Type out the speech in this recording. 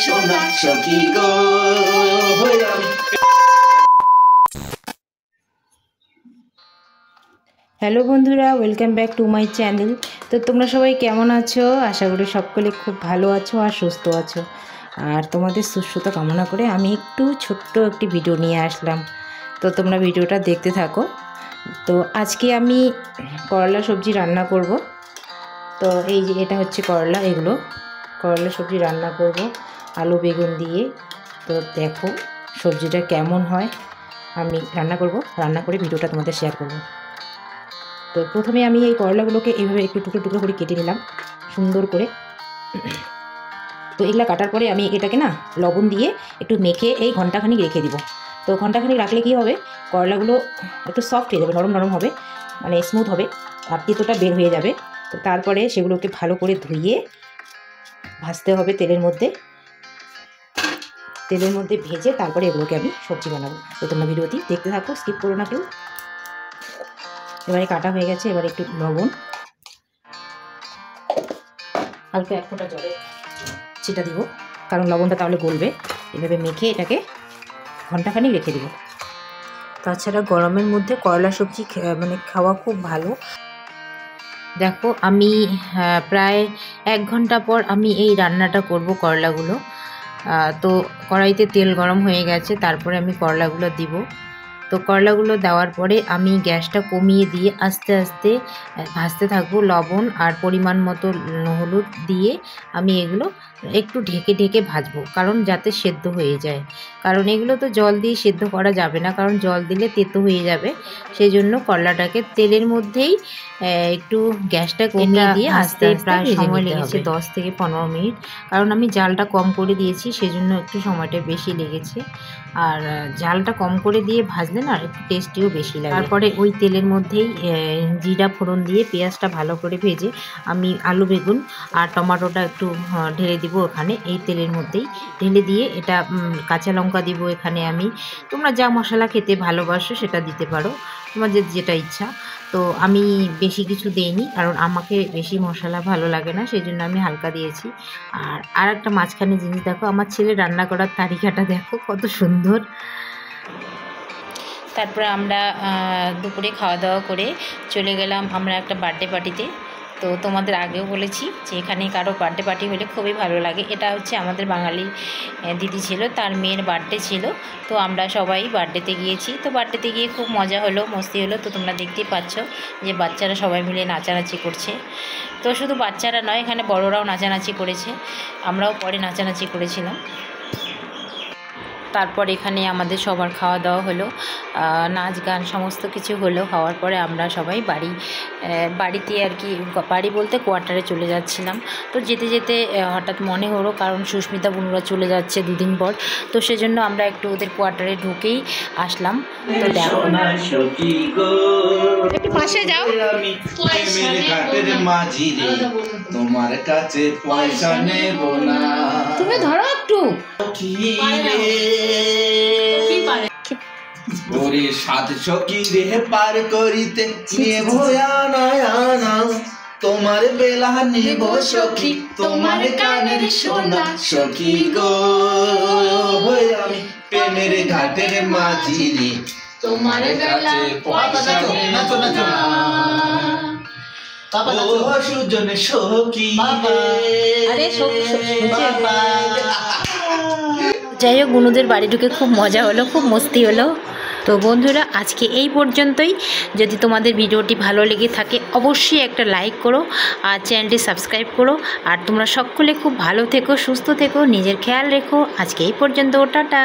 সোনা সখী গো। হ্যালো বন্ধুরা, welcome back to my channel. তো তোমরা সবাই কেমন আছো? আশা করি সকলে খুব ভালো আছো আর সুস্থ আছো। আর তোমাদের সুস্থতা কামনা করে আমি একটু ছোট্ট একটি ভিডিও নিয়ে আসলাম। তো তোমরা ভিডিওটা দেখতে থাকো। তো আজকে আমি করলা সবজি রান্না করব। তো এই যে এটা হচ্ছে করলা, এগুলো করলা সবজি রান্না করব আলু বেগুন দিয়ে। তো দেখো সবজিটা কেমন হয়, আমি রান্না করব, রান্না করে ভিডিওটা তোমাদের শেয়ার করব। তো প্রথমে আমি এই করলাগুলোকে এইভাবে একটু টুকরো টুকরো করে কেটে নিলাম সুন্দর করে। তো এগুলা কাটার পরে আমি এটাকে না লবণ দিয়ে একটু মেখে এই ঘন্টাখানিক রেখে দিব। তো ঘন্টাখানিক রাখলে কি হবে, করলাগুলো একটু সফট হয়ে যাবে, নরম নরম হবে, মানে স্মুথ হবে, আর তেতোটা বের হয়ে যাবে। তো তারপরে সেগুলোকে ভালো করে ধুয়ে ভাজতে হবে তেলের মধ্যে ভেজে তারপরে এগুলোকে আমি সবজি বানাবো। তো তোমরা ভিডিওটি দেখতে থাকো, স্কিপ করো না কেউ। এবারে কাটা হয়ে গেছে, এবারে একটু লবণ, হালকা এক ফোঁটা জলে ছিটা দিব, কারণ লবণটা তাহলে গলবে। এভাবে মেখে এটাকে ঘন্টাখানিক রেখে দিব। তাছাড়া গরমের মধ্যে করলা সবজি মানে খাওয়া খুব ভালো। দেখো আমি প্রায় 1 ঘন্টা পর আমি এই রান্নাটা করব করলাগুলো। তো কড়াইতে তেল গরম হয়ে গেছে, তারপরে আমি করলাগুলো দিব। তো করলাগুলো দেওয়ার পরে আমি গ্যাসটা কমিয়ে দিয়ে আস্তে আস্তে ভাজতে থাকবো। লবণ আর পরিমাণ মতো হলুদ দিয়ে আমি এগুলো একটু ঢেকে ঢেকে ভাজবো, কারণ যাতে সেদ্ধ হয়ে যায়। কারণ এগুলো তো জল দিয়ে সেদ্ধ করা যাবে না, কারণ জল দিলে তেতো হয়ে যাবে। সেই জন্য করলাটাকে তেলের মধ্যেই একটু গ্যাসটা কমিয়ে দিয়ে আস্তে প্রায় সময় লেগেছে 10 থেকে 15 মিনিট, কারণ আমি জালটা কম করে দিয়েছি, সেজন্য একটু সময়টা বেশি লেগেছে। আর জালটা কম করে দিয়ে ভাজলে না একটু টেস্টিও বেশি লাগে। তারপরে ওই তেলের মধ্যেই জিরা ফোড়ন দিয়ে পেঁয়াজটা ভালো করে ভেজে আমি আলু বেগুন আর টমেটোটা একটু ঢেলে দিব ওখানে, এই তেলের মধ্যেই ঢেলে দিয়ে এটা কাঁচা লঙ্কা দিব এখানে আমি। তোমরা যা মশলা খেতে ভালোবাসো সেটা দিতে পারো, তোমাদের যেটা ইচ্ছা। তো আমি বেশি কিছু দেইনি, কারণ আমাকে বেশি মশলা ভালো লাগে না, সেই জন্য আমি হালকা দিয়েছি। আর একটা মাঝখানে জিনিস দেখো, আমার ছেলে রান্না করার তালিকাটা দেখো কত সুন্দর। তারপরে আমরা দুপুরে খাওয়া দাওয়া করে চলে গেলাম আমরা একটা বার্থডে পার্টিতে। তো তোমাদের আগেও বলেছি যে এখানে কারো বার্থডে পার্টি হলে খুবই ভালো লাগে। এটা হচ্ছে আমাদের বাঙালি দিদি ছিল, তার মেয়ের বার্থডে ছিল। তো আমরা সবাই বার্থডেতে গিয়েছি। তো বার্থডেতে গিয়ে খুব মজা হলো, মস্তি হলো। তো তোমরা দেখতেই পাচ্ছ যে বাচ্চারা সবাই মিলে নাচানাচি করছে। তো শুধু বাচ্চারা নয়, এখানে বড়রাও নাচানাচি করেছে, আমরাও পরে নাচানাচি করেছিলাম। তারপর এখানে আমাদের সবার খাওয়া দাওয়া হলো, নাচ গান সমস্ত কিছু হলো। হওয়ার পরে আমরা সবাই বাড়িতে আর কি, বাড়ি বলতে কোয়ার্টারে চলে যাচ্ছিলাম। তো যেতে যেতে হঠাৎ মনে হলো, কারণ সুস্মিতা বুনুরা চলে যাচ্ছে 2 দিন পর, তো সেজন্য আমরা একটু ওদের কোয়ার্টারে ঢুকেই আসলাম। তো দেখো একটু পাশে যাও। তোমার কাছে পয়সা নেব না, তুমি ধরো একটু। ওরে 700 কি রে পার করিতে নেব আনা, তোমার বেলা নেব সখী, তোমার কানের সোনা সখী গো। আমি প্রেমের ঘাটের মাঝি রে, তোমার কাছে পয়সা নেব না। ও সুজন সখী, যাই হোক, বুনুদের বাড়ি ঢুকে খুব মজা হলো, খুব মস্তি হলো। তো বন্ধুরা আজকে এই পর্যন্তই। যদি তোমাদের ভিডিওটি ভালো লেগে থাকে অবশ্যই একটা লাইক করো আর চ্যানেলটি সাবস্ক্রাইব করো। আর তোমরা সকলে খুব ভালো থেকো, সুস্থ থেকো, নিজের খেয়াল রেখো। আজকে এই পর্যন্ত, টাটা।